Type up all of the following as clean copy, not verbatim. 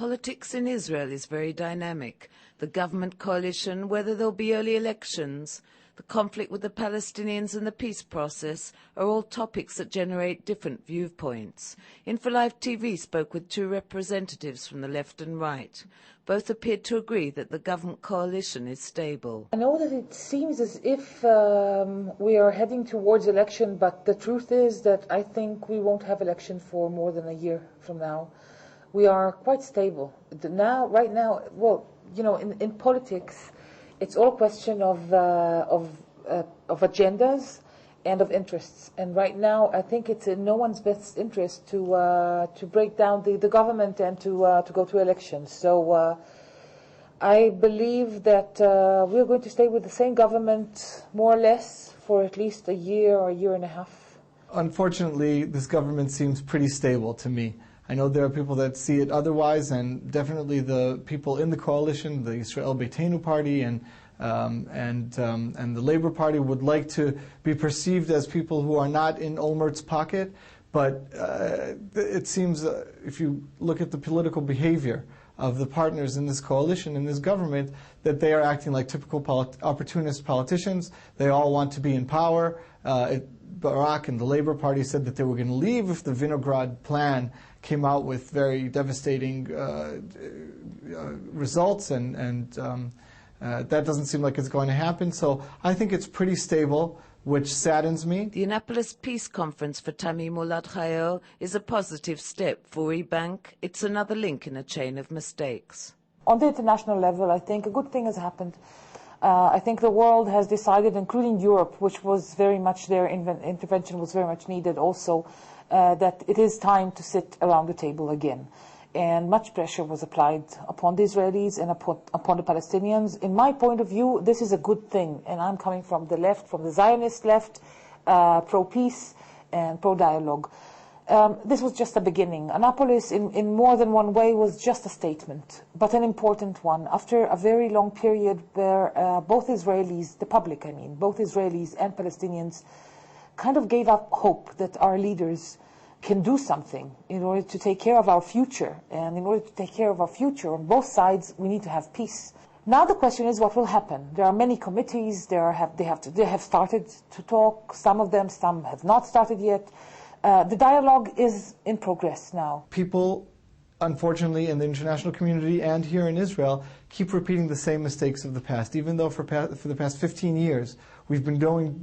Politics in Israel is very dynamic. The government coalition, whether there'll be early elections, the conflict with the Palestinians and the peace process are all topics that generate different viewpoints. InfoLive TV spoke with two representatives from the left and right. Both appeared to agree that the government coalition is stable. I know that it seems as if we are heading towards election, but the truth is that I think we won't have election for more than a year from now. We are quite stable. Right now, well, you know, in politics, it's all a question of agendas and of interests. And right now, I think it's in no one's best interest to break down the government and to go to elections. So I believe that we're going to stay with the same government, more or less, for at least a year or a year and a half. Unfortunately, this government seems pretty stable to me. I know there are people that see it otherwise, and definitely the people in the coalition, the Israeli Palestinian party and the Labour Party, would like to be perceived as people who are not in Olmert's pocket. But it seems, if you look at the political behavior of the partners in this coalition, in this government, that they are acting like typical opportunist politicians. They all want to be in power. Barak and the Labour Party said that they were going to leave if the Vinograd plan came out with very devastating results, and that doesn't seem like it's going to happen. So I think it's pretty stable, which saddens me. The Annapolis Peace Conference for Tami, Molad, Hayo is a positive step for WeBank. It's another link in a chain of mistakes. On the international level, I think a good thing has happened. I think the world has decided, including Europe, which was very much their intervention was very much needed also, that it is time to sit around the table again. And much pressure was applied upon the Israelis and upon the Palestinians. In my point of view, this is a good thing. And I'm coming from the left, from the Zionist left, pro-peace and pro-dialogue. This was just a beginning. Annapolis, in more than one way, was just a statement, but an important one. After a very long period where both Israelis, the public I mean, both Israelis and Palestinians kind of gave up hope that our leaders can do something in order to take care of our future. And in order to take care of our future on both sides, we need to have peace. Now the question is what will happen. There are many committees, they have started to talk, some of them, some have not started yet. The dialogue is in progress now. People, unfortunately, in the international community and here in Israel, keep repeating the same mistakes of the past, even though for the past 15 years we've been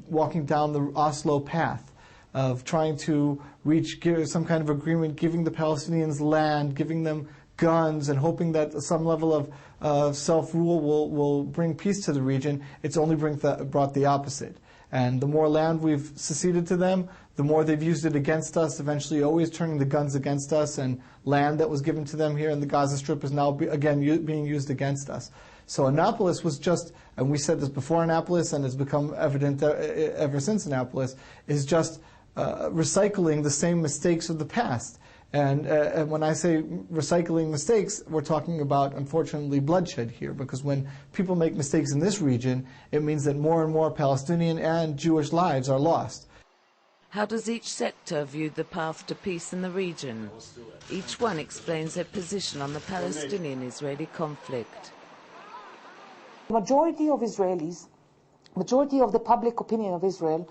walking down the Oslo path of trying to reach some kind of agreement, giving the Palestinians land, giving them guns, and hoping that some level of self-rule will bring peace to the region. It's only brought the opposite. And the more land we've seceded to them, the more they've used it against us, eventually always turning the guns against us, and land that was given to them here in the Gaza Strip is now again being used against us. So Annapolis was just, and we said this before Annapolis, and it's become evident ever since Annapolis, is just recycling the same mistakes of the past. And when I say recycling mistakes, we're talking about, unfortunately, bloodshed here, because when people make mistakes in this region, it means that more and more Palestinian and Jewish lives are lost. How does each sector view the path to peace in the region? Each one explains their position on the Palestinian-Israeli conflict. The majority of Israelis, majority of the public opinion of Israel,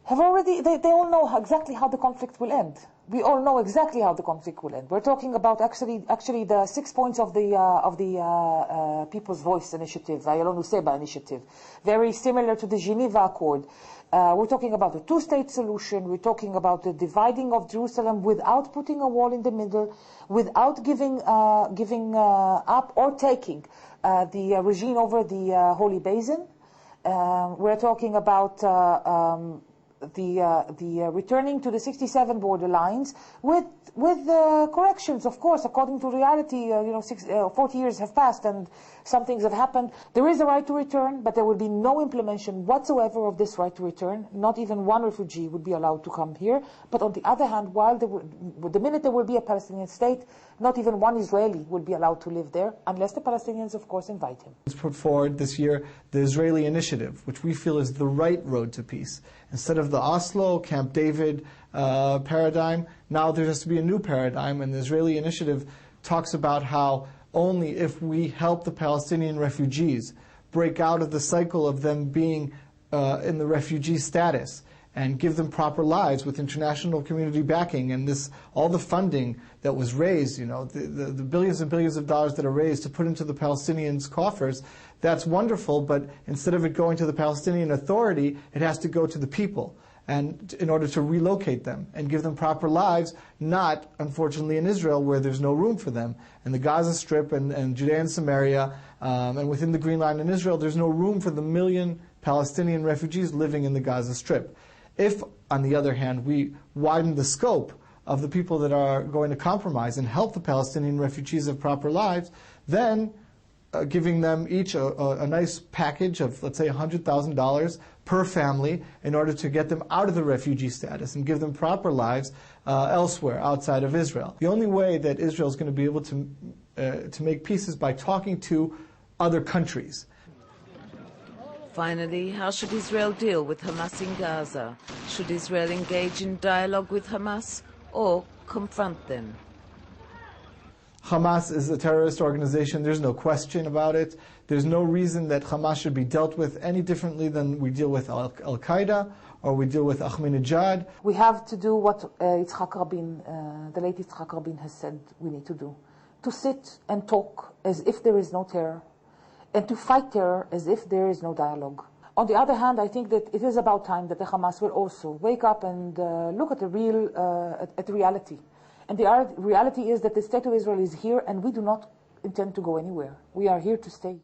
have already, they all know exactly how the conflict will end. We all know exactly how the conflict will end. We're talking about actually the 6 points of the People's Voice Initiative, Ayalon Seba Initiative, very similar to the Geneva Accord. We're talking about a two-state solution. We're talking about the dividing of Jerusalem without putting a wall in the middle, without giving up or taking the regime over the Holy Basin. We're talking about the returning to the 67 border lines with corrections, of course, according to reality. 40 years have passed and some things have happened. There is a right to return, but there will be no implementation whatsoever of this right to return. Not even one refugee would be allowed to come here. But on the other hand, the minute there will be a Palestinian state, not even one Israeli will be allowed to live there, unless the Palestinians, of course, invite him. It's put forward this year the Israeli Initiative, which we feel is the right road to peace. Instead of the Oslo, Camp David paradigm, now there has to be a new paradigm, and the Israeli Initiative talks about how only if we help the Palestinian refugees break out of the cycle of them being in the refugee status and give them proper lives with international community backing and all the funding that was raised, the billions and billions of dollars that are raised to put into the Palestinians' coffers, that's wonderful, but instead of it going to the Palestinian Authority, it has to go to the people, and in order to relocate them and give them proper lives, not, unfortunately, in Israel where there's no room for them. In the Gaza Strip and Judea and Samaria, and within the Green Line in Israel, there's no room for the million Palestinian refugees living in the Gaza Strip. If, on the other hand, we widen the scope of the people that are going to compromise and help the Palestinian refugees have proper lives, then giving them each a nice package of, let's say, $100,000 per family in order to get them out of the refugee status and give them proper lives elsewhere outside of Israel. The only way that Israel is going to be able to make peace is by talking to other countries. Finally, how should Israel deal with Hamas in Gaza? Should Israel engage in dialogue with Hamas or confront them? Hamas is a terrorist organization. There's no question about it. There's no reason that Hamas should be dealt with any differently than we deal with Al-Qaeda or we deal with Ahmadinejad. We have to do what Yitzhak Rabin, the late Yitzhak Rabin has said we need to do. To sit and talk as if there is no terror, and to fight terror as if there is no dialogue. On the other hand, I think that it is about time that the Hamas will also wake up and look at the reality. And the reality is that the state of Israel is here and we do not intend to go anywhere. We are here to stay.